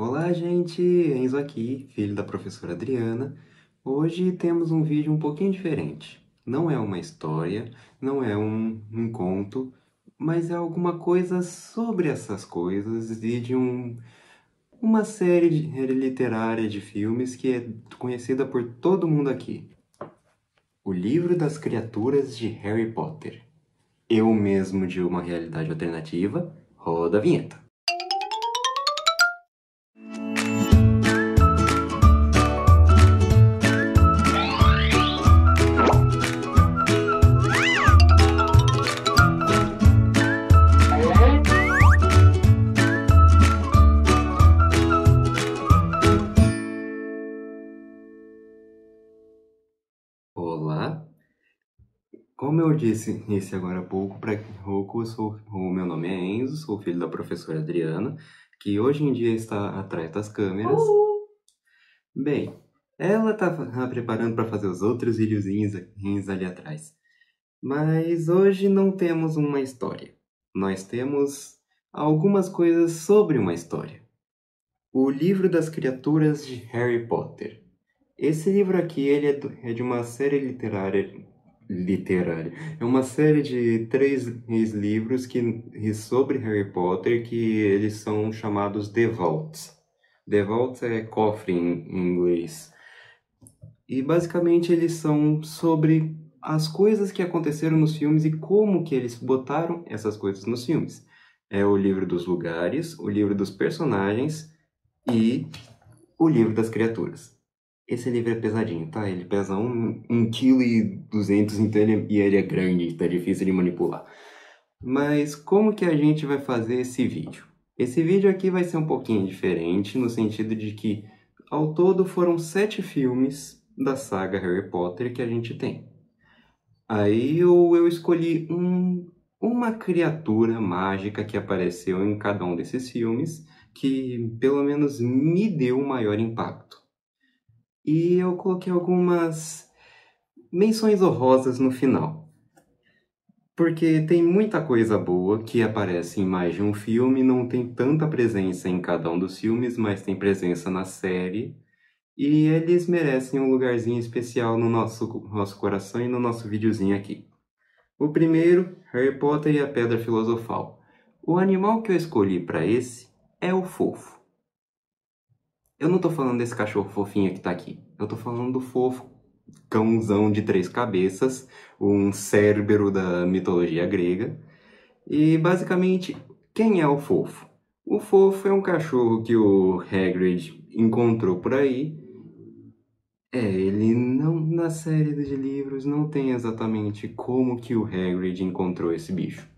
Olá, gente! Enzo aqui, filho da professora Adriana. Hoje temos um vídeo um pouquinho diferente. Não é uma história, não é um conto, mas é alguma coisa sobre essas coisas e de uma série literária de filmes que é conhecida por todo mundo aqui. O Livro das Criaturas de Harry Potter. Eu mesmo de uma realidade alternativa, roda a vinheta. Olá! Como eu disse agora há pouco, o meu nome é Enzo, sou filho da professora Adriana, que hoje em dia está atrás das câmeras. Bem, ela está preparando para fazer os outros videozinhos ali atrás. Mas hoje não temos uma história. Nós temos algumas coisas sobre uma história. O Livro das Criaturas de Harry Potter. Esse livro aqui ele é de uma série literária. É uma série de três livros sobre Harry Potter que eles são chamados The Vaults. The Vaults é cofre em inglês. E basicamente eles são sobre as coisas que aconteceram nos filmes e como que eles botaram essas coisas nos filmes. É o livro dos lugares, o livro dos personagens e o livro das criaturas. Esse livro é pesadinho, tá? Ele pesa 1,2 kg, então ele é grande, tá difícil de manipular. Mas como que a gente vai fazer esse vídeo? Esse vídeo aqui vai ser um pouquinho diferente, no sentido de que, ao todo, foram 7 filmes da saga Harry Potter que a gente tem. Aí eu escolhi uma criatura mágica que apareceu em cada um desses filmes, que pelo menos me deu um maior impacto. E eu coloquei algumas menções honrosas no final. Porque tem muita coisa boa que aparece em mais de um filme, não tem tanta presença em cada um dos filmes, mas tem presença na série. E eles merecem um lugarzinho especial no nosso coração e no nosso videozinho aqui. O primeiro, Harry Potter e a Pedra Filosofal. O animal que eu escolhi para esse é o Fofo. Eu não tô falando desse cachorro fofinho que tá aqui. Eu tô falando do Fofo, cãozão de 3 cabeças, um cérebro da mitologia grega. E basicamente, quem é o Fofo? O Fofo é um cachorro que o Hagrid encontrou por aí. Ele não, na série de livros não tem exatamente como que o Hagrid encontrou esse bicho.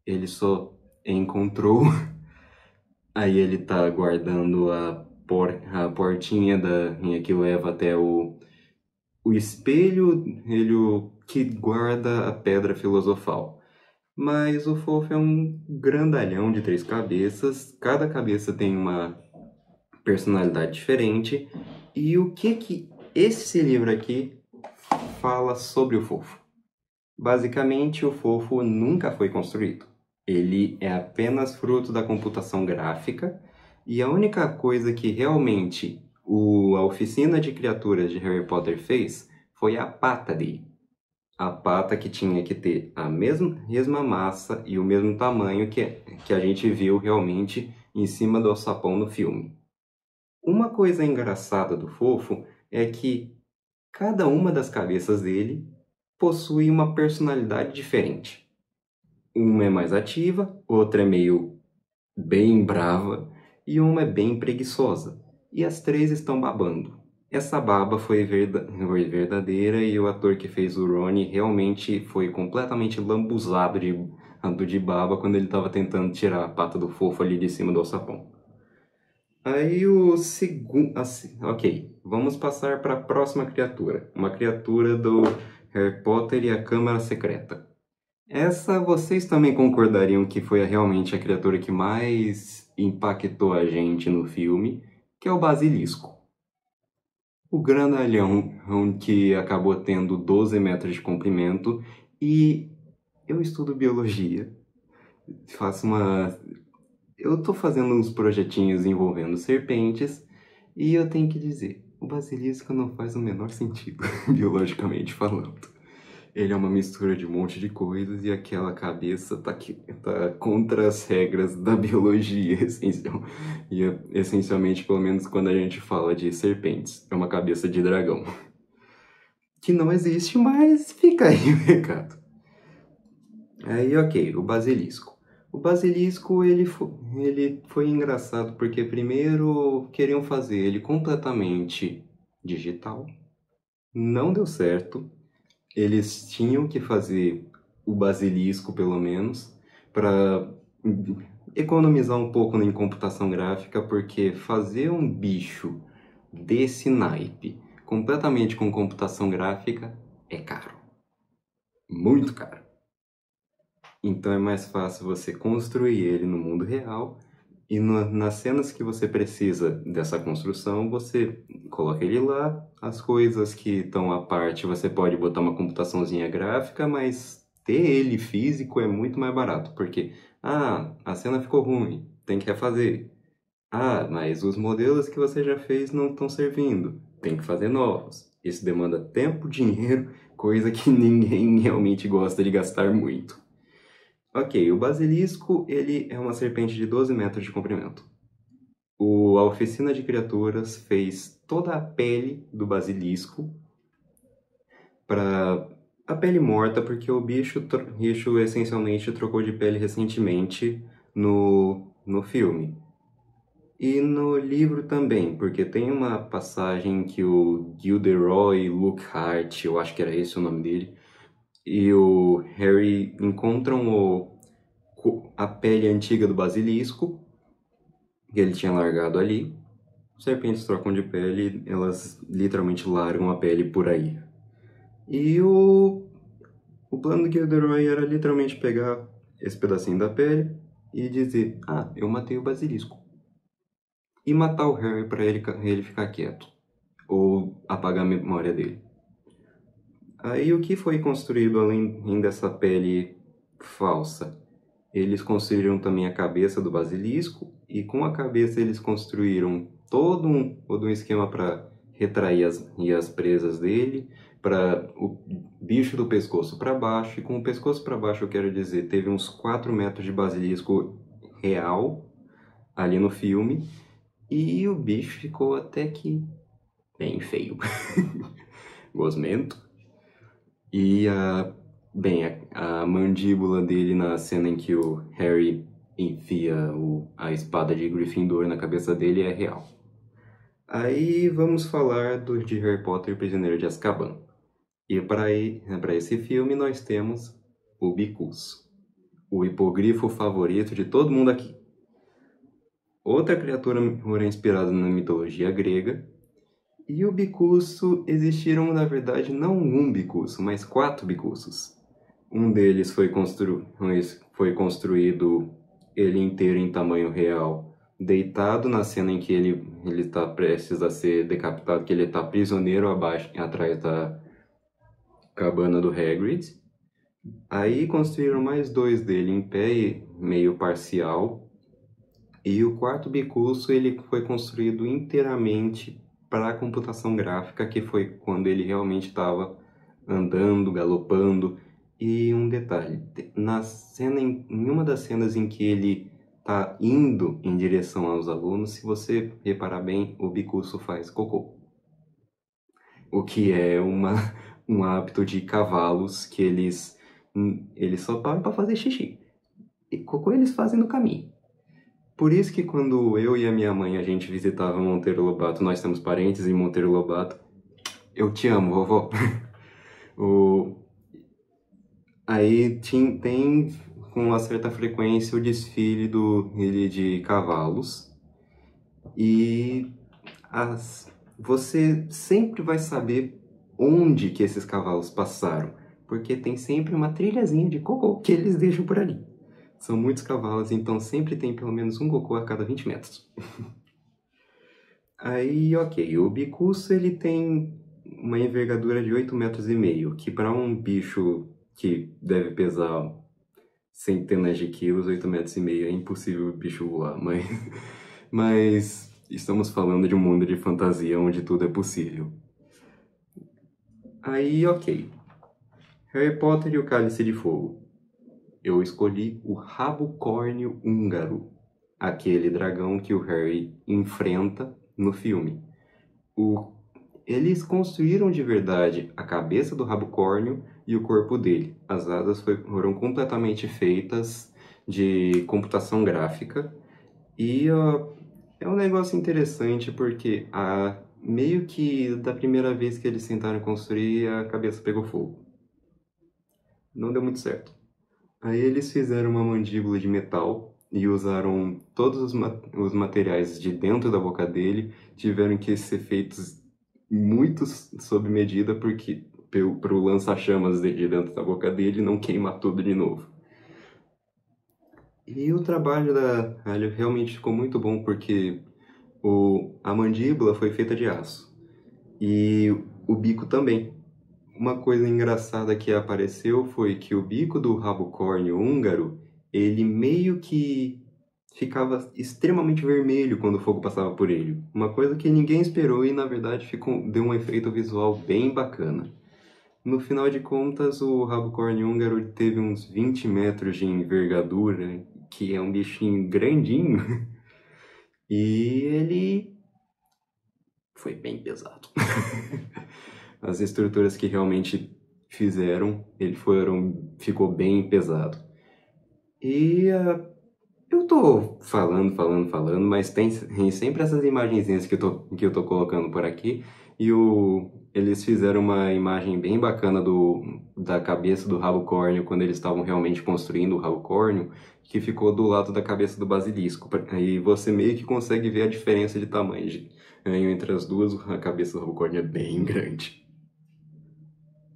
Ele só encontrou, aí ele tá guardando a portinha que leva até o espelho, que guarda a pedra filosofal. Mas o Fofo é um grandalhão de 3 cabeças, cada cabeça tem uma personalidade diferente. E o que esse livro aqui fala sobre o Fofo? Basicamente, o Fofo nunca foi construído. Ele é apenas fruto da computação gráfica, e a única coisa que realmente a oficina de criaturas de Harry Potter fez foi a pata dele. A pata que tinha que ter a mesma massa e o mesmo tamanho que a gente viu realmente em cima do alçapão no filme. Uma coisa engraçada do Fofo é que cada uma das cabeças dele possui uma personalidade diferente. Uma é mais ativa, outra é meio bem brava e uma é bem preguiçosa. E as três estão babando. Essa baba foi verdadeira e o ator que fez o Rony realmente foi completamente lambuzado de baba quando ele estava tentando tirar a pata do Fofo ali de cima do alçapão. Aí o segundo... Ok, vamos passar para a próxima criatura. Uma criatura do Harry Potter e a Câmara Secreta. Essa vocês também concordariam que foi realmente a criatura que mais impactou a gente no filme, que é o Basilisco. O grandalhão que acabou tendo 12 metros de comprimento, e eu estudo biologia, faço eu tô fazendo uns projetinhos envolvendo serpentes e eu tenho que dizer, o basilisco não faz o menor sentido, biologicamente falando. Ele é uma mistura de um monte de coisas e aquela cabeça tá contra as regras da biologia, essencialmente, pelo menos quando a gente fala de serpentes. É uma cabeça de dragão. Que não existe, mas fica aí o recado. Aí, ok, o basilisco. O basilisco, ele foi engraçado porque primeiro queriam fazer ele completamente digital. Não deu certo. Eles tinham que fazer o basilisco, pelo menos, para economizar um pouco em computação gráfica, porque fazer um bicho desse naipe completamente com computação gráfica é caro. Muito caro. Então é mais fácil você construir ele no mundo real e nas cenas que você precisa dessa construção, você coloca ele lá. As coisas que estão à parte, você pode botar uma computaçãozinha gráfica, mas ter ele físico é muito mais barato, porque, a cena ficou ruim, tem que refazer. Mas os modelos que você já fez não estão servindo, tem que fazer novos. Isso demanda tempo, dinheiro, coisa que ninguém realmente gosta de gastar muito. Ok, o basilisco, ele é uma serpente de 12 metros de comprimento. A oficina de criaturas fez toda a pele do basilisco para a pele morta, porque o bicho essencialmente trocou de pele recentemente no filme. E no livro também, porque tem uma passagem que o Gilderoy Lockhart, eu acho que era esse o nome dele, e o Harry encontram a pele antiga do basilisco, que ele tinha largado ali. Serpentes trocam de pele, elas literalmente largam a pele por aí. E o plano do Gilderoy era literalmente pegar esse pedacinho da pele e dizer: eu matei o basilisco. E matar o Harry para ele ficar quieto. Ou apagar a memória dele. Aí o que foi construído além dessa pele falsa? Eles construíram também a cabeça do basilisco e com a cabeça eles construíram todo um esquema para retrair as presas dele, para o bicho do pescoço para baixo, e com o pescoço para baixo eu quero dizer, teve uns 4 metros de basilisco real ali no filme, e o bicho ficou até que bem feio, gosmento. E a mandíbula dele na cena em que o Harry enfia a espada de Gryffindor na cabeça dele é real. Aí vamos falar de Harry Potter e o Prisioneiro de Azkaban. E para esse filme nós temos o Bicurso, o hipogrifo favorito de todo mundo aqui. Outra criatura inspirada na mitologia grega. E o bicurso, existiram na verdade não um bicurso, mas 4 bicursos. Um deles foi construído ele inteiro em tamanho real, deitado na cena em que ele está prestes a ser decapitado, que ele está prisioneiro atrás da cabana do Hagrid. Aí construíram mais 2 dele em pé, meio parcial. E o quarto bicurso ele foi construído inteiramente para a computação gráfica, que foi quando ele realmente estava andando, galopando. E um detalhe, em uma das cenas em que ele está indo em direção aos alunos, se você reparar bem, o bicurso faz cocô. O que é um hábito de cavalos que eles só param para fazer xixi. E cocô eles fazem no caminho. Por isso que quando eu e a minha mãe a gente visitava Monteiro Lobato, nós temos parentes em Monteiro Lobato. Eu te amo, vovó. Aí tem com uma certa frequência o desfile de cavalos. E você sempre vai saber onde que esses cavalos passaram, porque tem sempre uma trilhazinha de cocô que eles deixam por ali. São muitos cavalos, então sempre tem pelo menos um cocô a cada 20 metros. Aí, ok, o bicurso ele tem uma envergadura de 8,5 metros, que para um bicho que deve pesar centenas de quilos, 8,5 metros, é impossível o bicho voar, mas estamos falando de um mundo de fantasia onde tudo é possível. Aí, ok. Harry Potter e o Cálice de Fogo. Eu escolhi o Rabocórnio Húngaro, aquele dragão que o Harry enfrenta no filme. Eles construíram de verdade a cabeça do rabocórnio e o corpo dele. As asas foram completamente feitas de computação gráfica. E é um negócio interessante porque meio que da primeira vez que eles tentaram construir, a cabeça pegou fogo. Não deu muito certo. Aí eles fizeram uma mandíbula de metal e usaram todos os materiais de dentro da boca dele, tiveram que ser feitos muito sob medida porque para o lança-chamas de dentro da boca dele não queimar tudo de novo. E o trabalho da Alho realmente ficou muito bom porque a mandíbula foi feita de aço e o bico também. Uma coisa engraçada que apareceu foi que o bico do rabocórnio húngaro, ele meio que ficava extremamente vermelho quando o fogo passava por ele. Uma coisa que ninguém esperou e, na verdade, deu um efeito visual bem bacana. No final de contas, o rabocórnio húngaro teve uns 20 metros de envergadura, que é um bichinho grandinho, e ele foi bem pesado. As estruturas que realmente fizeram, ficou bem pesado. E eu tô falando, mas tem sempre essas imagenzinhas que eu tô colocando por aqui. E eles fizeram uma imagem bem bacana da cabeça do rabocórnio quando eles estavam realmente construindo o rabocórnio, que ficou do lado da cabeça do basilisco. Aí você meio que consegue ver a diferença de tamanho entre as duas. A cabeça do rabocórnio é bem grande.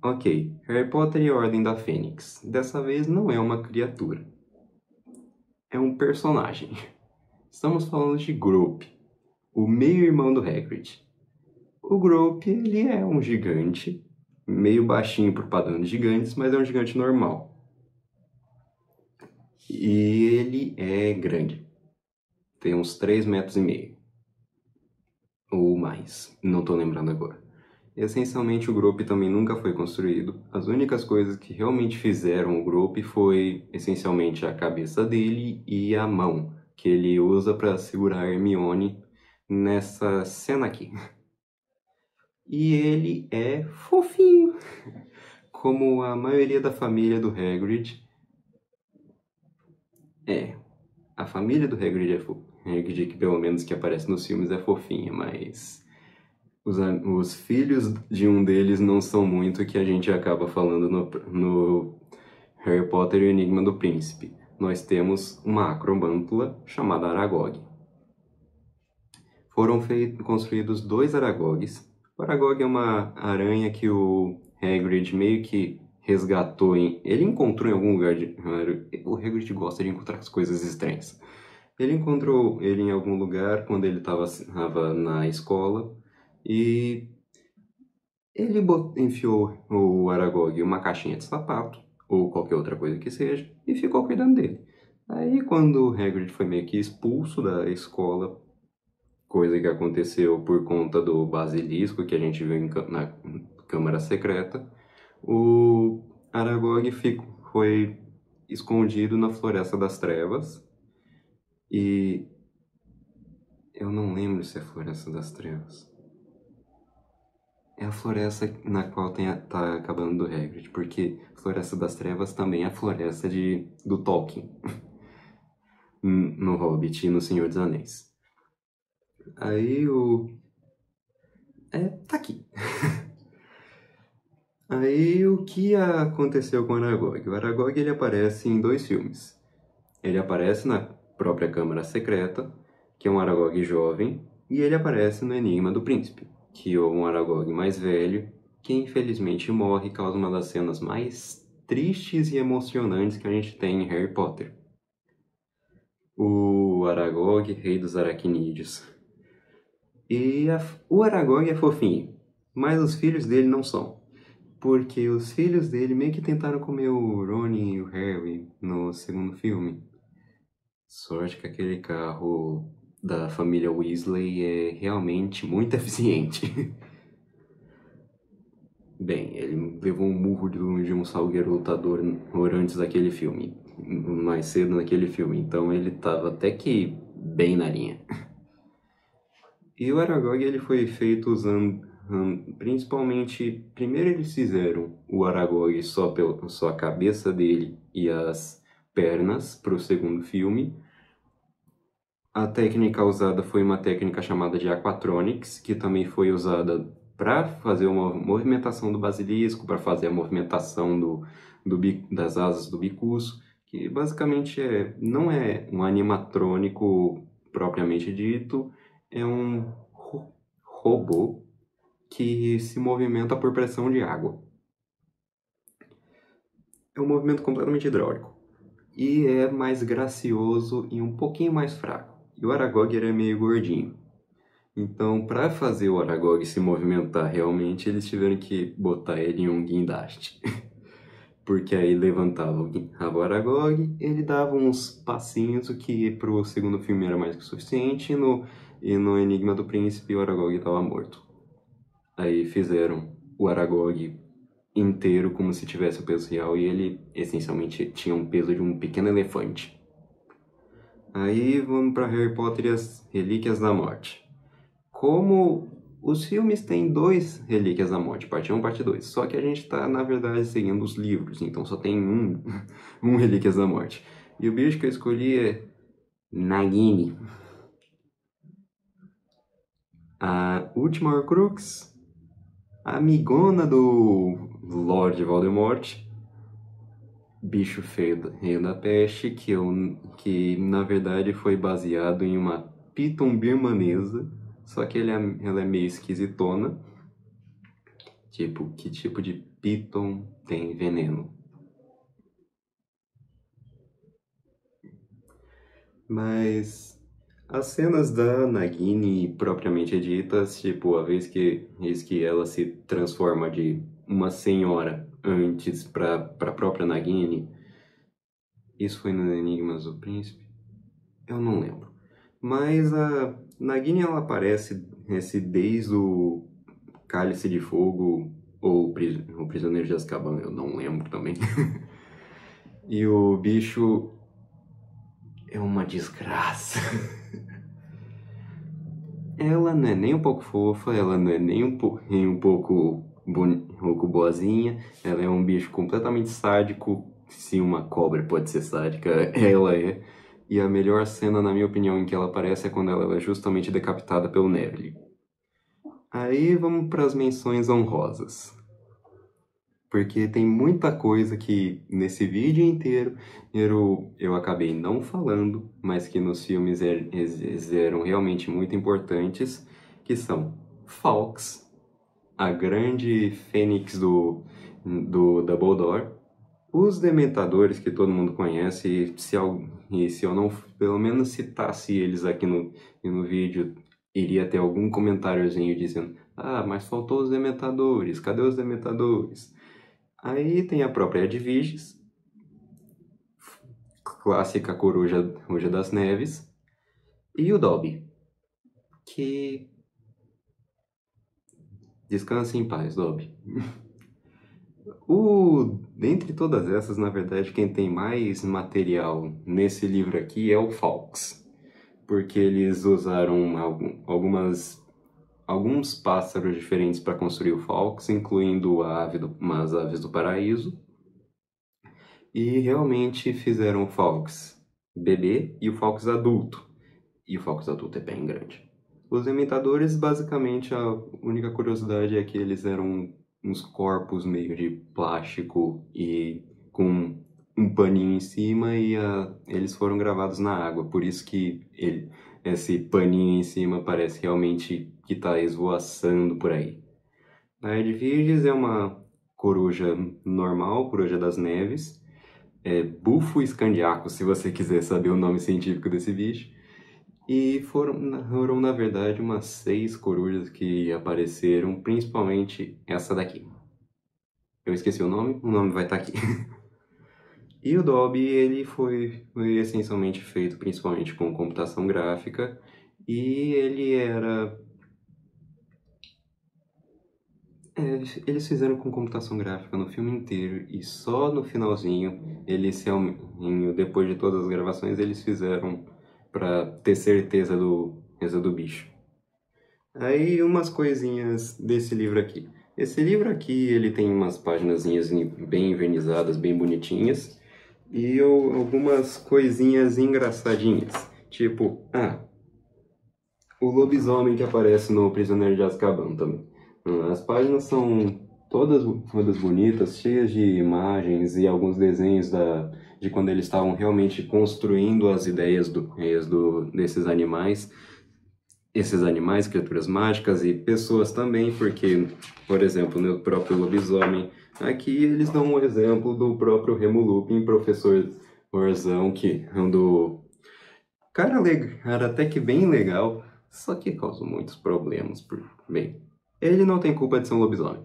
Ok, Harry Potter e a Ordem da Fênix. Dessa vez não é uma criatura. É um personagem. Estamos falando de Group, o meio-irmão do Hagrid. O Group, ele é um gigante, meio baixinho por padrão de gigantes, mas é um gigante normal. E ele é grande. Tem uns 3,5 metros. Ou mais, não estou lembrando agora. Essencialmente, o Group também nunca foi construído. As únicas coisas que realmente fizeram o Group foi, essencialmente, a cabeça dele e a mão, que ele usa para segurar a Hermione nessa cena aqui. E ele é fofinho, como a maioria da família do Hagrid. A família do Hagrid Hagrid, que pelo menos que aparece nos filmes, é fofinha, mas os filhos de um deles não são muito, que a gente acaba falando no Harry Potter e o Enigma do Príncipe. Nós temos uma acromântula chamada Aragog. Foram construídos 2 Aragogs. O Aragog é uma aranha que o Hagrid meio que resgatou ele encontrou em algum lugar o Hagrid gosta de encontrar as coisas estranhas. Ele encontrou ele em algum lugar quando ele estava na escola e ele enfiou o Aragog em uma caixinha de sapato ou qualquer outra coisa que seja e ficou cuidando dele. Aí quando o Hagrid foi meio que expulso da escola, coisa que aconteceu por conta do basilisco que a gente viu na Câmara Secreta, o Aragog foi escondido na Floresta das Trevas. E eu não lembro se é a Floresta das Trevas. É a floresta na qual tá acabando do Hagrid, porque Floresta das Trevas também é a floresta do Tolkien, no Hobbit e no Senhor dos Anéis. Aí tá aqui. Aí o que aconteceu com o Aragog? O Aragog ele aparece em 2 filmes. Ele aparece na própria Câmara Secreta, que é um Aragog jovem, e ele aparece no Enigma do Príncipe, que é um Aragog mais velho, que infelizmente morre e causa uma das cenas mais tristes e emocionantes que a gente tem em Harry Potter. O Aragog, rei dos aracnídeos. E o Aragog é fofinho, mas os filhos dele não são. porque os filhos dele meio que tentaram comer o Ron e o Harry no segundo filme. Sorte que aquele carro da família Weasley é realmente muito eficiente. Bem, ele levou um murro de um salgueiro lutador antes daquele filme, mais cedo naquele filme, então ele tava até que bem na linha. E o Aragog ele foi feito usando, principalmente, primeiro eles fizeram o Aragog só a cabeça dele e as pernas para o segundo filme. A técnica usada foi uma técnica chamada de Aquatronics, que também foi usada para fazer uma movimentação do basilisco, para fazer a movimentação das asas do bicuço, que basicamente não é um animatrônico propriamente dito, é um robô que se movimenta por pressão de água. É um movimento completamente hidráulico e é mais gracioso e um pouquinho mais fraco. E o Aragog é meio gordinho. Então, para fazer o Aragog se movimentar realmente, eles tiveram que botar ele em um guindaste. Porque aí levantava o Aragog, ele dava uns passinhos, o que pro segundo filme era mais que suficiente, e no Enigma do Príncipe o Aragog estava morto. Aí fizeram o Aragog inteiro como se tivesse o peso real e ele essencialmente tinha um peso de um pequeno elefante. Aí vamos para Harry Potter e as Relíquias da Morte. Como os filmes têm 2 Relíquias da Morte, parte 1 e parte 2, só que a gente está, na verdade, seguindo os livros, então só tem um Relíquias da Morte. E o bicho que eu escolhi é Nagini. A última Horcrux, a amigona do Lord Voldemort, bicho feio Reino da Peste, que na verdade foi baseado em uma Piton birmanesa, só que ela é meio esquisitona. Tipo, que tipo de Piton tem veneno? Mas as cenas da Nagini propriamente ditas, tipo, vez que ela se transforma de uma senhora antes para a própria Nagini, isso foi no Enigmas do Príncipe? Eu não lembro. Mas a Nagini ela aparece desde o Cálice de Fogo ou o Prisioneiro de Azkaban, eu não lembro também. E o bicho é uma desgraça. Ela não é nem um pouco fofa, ela não é nem um pouco boazinha, ela é um bicho completamente sádico. Se uma cobra pode ser sádica, ela é. E a melhor cena, na minha opinião, em que ela aparece é quando ela é justamente decapitada pelo Neville. Aí vamos para as menções honrosas. Porque tem muita coisa que nesse vídeo inteiro eu acabei não falando, mas que nos filmes eram realmente muito importantes, que são Fawkes, a grande fênix do Dumbledore, os Dementadores que todo mundo conhece, e se eu não pelo menos citasse eles aqui no vídeo, iria ter algum comentáriozinho dizendo: ah, mas faltou os Dementadores, cadê os Dementadores? Aí tem a própria Edwiges, clássica coruja das neves, e o Dobby, que descansa em paz, Dobby. Dentre todas essas, na verdade, quem tem mais material nesse livro aqui é o Fawkes, porque eles usaram alguns pássaros diferentes para construir o Fawkes, incluindo umas aves do paraíso, e realmente fizeram o Fawkes bebê e o Fawkes adulto. E o Fawkes adulto é bem grande. Os Dementadores, basicamente, a única curiosidade é que eles eram uns corpos meio de plástico e com um paninho em cima e eles foram gravados na água. Por isso que esse paninho em cima parece realmente que está esvoaçando por aí. A Edwiges é uma coruja normal, coruja das neves. É Bufo escandiaco, se você quiser saber o nome científico desse bicho. E foram, na verdade, umas 6 corujas que apareceram, principalmente essa daqui. Eu esqueci o nome vai estar aqui. E o Dobby, ele foi essencialmente feito principalmente com computação gráfica, e ele era... eles fizeram com computação gráfica no filme inteiro, e só no finalzinho, depois de todas as gravações, eles fizeram pra ter certeza do bicho. Aí umas coisinhas desse livro aqui. Esse livro aqui, ele tem umas paginazinhas bem envernizadas, bem bonitinhas, e algumas coisinhas engraçadinhas. Tipo, o lobisomem que aparece no Prisioneiro de Azkaban também. As páginas são todas bonitas, cheias de imagens e alguns desenhos de quando eles estavam realmente construindo as ideias desses animais. Esses animais, criaturas mágicas e pessoas também, porque, por exemplo, no próprio lobisomem, aqui eles dão um exemplo do próprio Remo Lupin, professor Orzão, que andou... Cara até que bem legal, só que causou muitos problemas. Bem, ele não tem culpa de ser um lobisomem.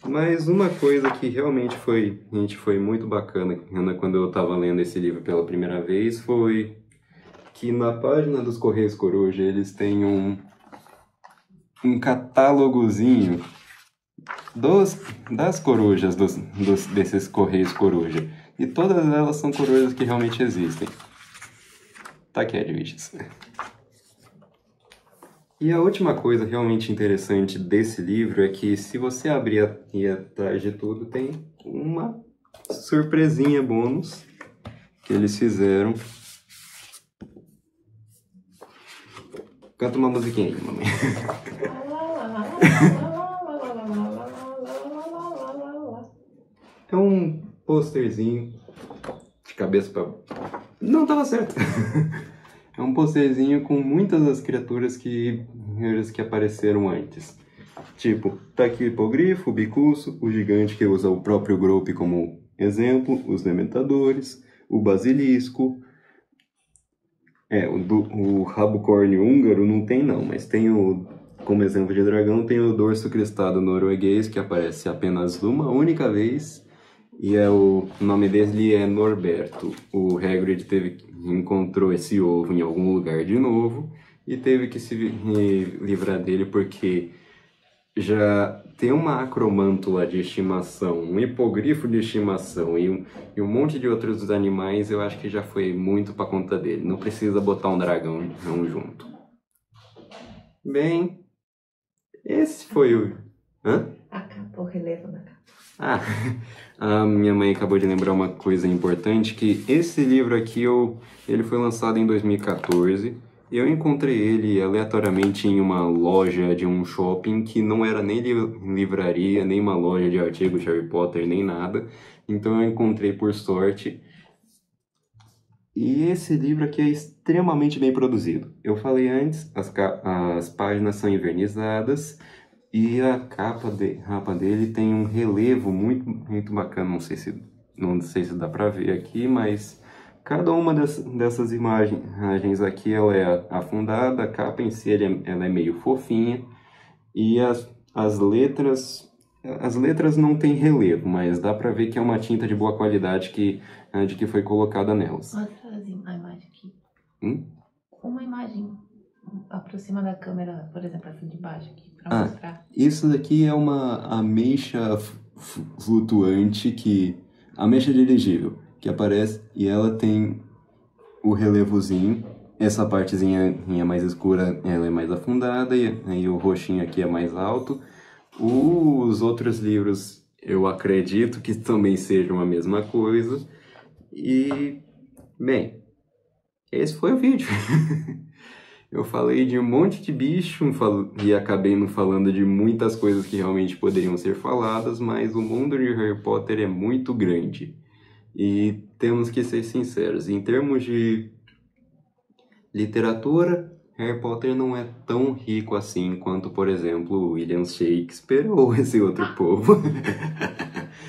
Mas uma coisa que realmente foi muito bacana quando eu estava lendo esse livro pela primeira vez foi que na página dos Correios Coruja eles têm um catálogozinho das corujas, desses Correios Coruja. E todas elas são corujas que realmente existem. Tá aqui, Edwiges. E a última coisa realmente interessante desse livro é que se você abrir e atrás de tudo, tem uma surpresinha bônus que eles fizeram. Canta uma musiquinha aí, mamãe. É um posterzinho de cabeça pra... Não tava certo. É um posterzinho com muitas das criaturas que apareceram antes. Tipo, tá aqui o hipogrifo, o bicuço, o gigante que usa o próprio Grope como exemplo, os dementadores, o basilisco. O rabo-córneo húngaro não tem não, mas tem como exemplo de dragão, tem o dorso cristado norueguês, que aparece apenas uma única vez, e o nome dele é Norberto. O Hagrid encontrou esse ovo em algum lugar de novo, e teve que se livrar dele porque já ter uma acromântula de estimação, um hipogrifo de estimação e um monte de outros animais, eu acho que já foi muito pra conta dele. Não precisa botar um dragão junto. Bem, esse foi o... Hã? A capa, o relevo da capa. A minha mãe acabou de lembrar uma coisa importante, que esse livro aqui, ele foi lançado em 2014, e eu encontrei ele aleatoriamente em uma loja de um shopping que não era nem livraria, nem uma loja de artigos de Harry Potter, nem nada. Então eu encontrei por sorte. E esse livro aqui é extremamente bem produzido. Eu falei antes, as páginas são envernizadas e a capa dele tem um relevo muito, muito bacana. Não sei se dá pra ver aqui, mas cada uma dessas imagens aqui ela é afundada, a capa em si ela é meio fofinha e as letras não tem relevo, mas dá pra ver que é uma tinta de boa qualidade de que foi colocada nelas. Mostra a imagem aqui. Uma imagem aproxima da câmera, por exemplo, essa de baixo aqui, pra mostrar. Isso daqui é uma ameixa flutuante, ameixa dirigível, que aparece e ela tem o relevozinho. Essa partezinha mais escura ela é mais afundada e o roxinho aqui é mais alto. Os outros livros eu acredito que também sejam a mesma coisa. E, bem, esse foi o vídeo. Eu falei de um monte de bicho e acabei não falando de muitas coisas que realmente poderiam ser faladas, mas o mundo de Harry Potter é muito grande. E temos que ser sinceros, em termos de literatura, Harry Potter não é tão rico assim quanto, por exemplo, William Shakespeare ou esse outro povo.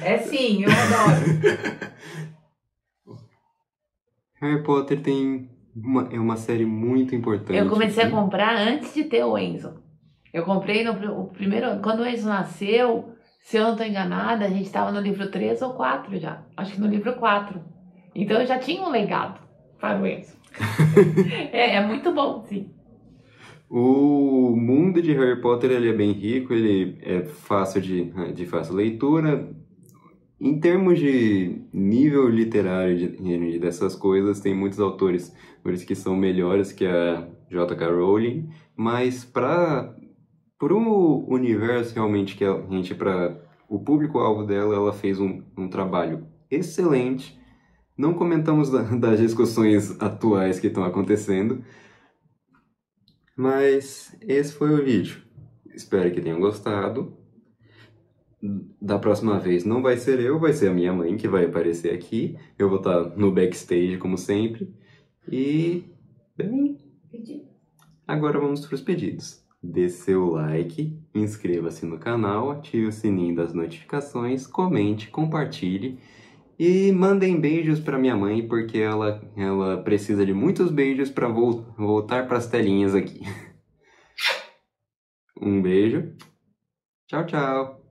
É sim, eu adoro. Harry Potter é uma série muito importante. Eu comecei a comprar antes de ter o Enzo. Eu comprei o primeiro... Quando o Enzo nasceu, Se eu não tô enganada, a gente tava no livro 3 ou 4 já. Acho que no livro 4. Então eu já tinha um legado para o Enzo. É muito bom, sim. O mundo de Harry Potter ele é bem rico, ele é fácil de fácil leitura. Em termos de nível literário dessas coisas, tem muitos autores por isso que são melhores que a J.K. Rowling, mas para o universo realmente que a gente, para o público-alvo dela, ela fez um trabalho excelente. Não comentamos das discussões atuais que estão acontecendo, mas esse foi o vídeo. Espero que tenham gostado. Da próxima vez não vai ser eu, vai ser a minha mãe que vai aparecer aqui. Eu vou estar no backstage, como sempre. E, bem, agora vamos para os pedidos. Dê seu like, inscreva-se no canal, ative o sininho das notificações, comente, compartilhe e mandem beijos para minha mãe, porque ela precisa de muitos beijos para voltar para as telinhas aqui. Um beijo. Tchau, tchau.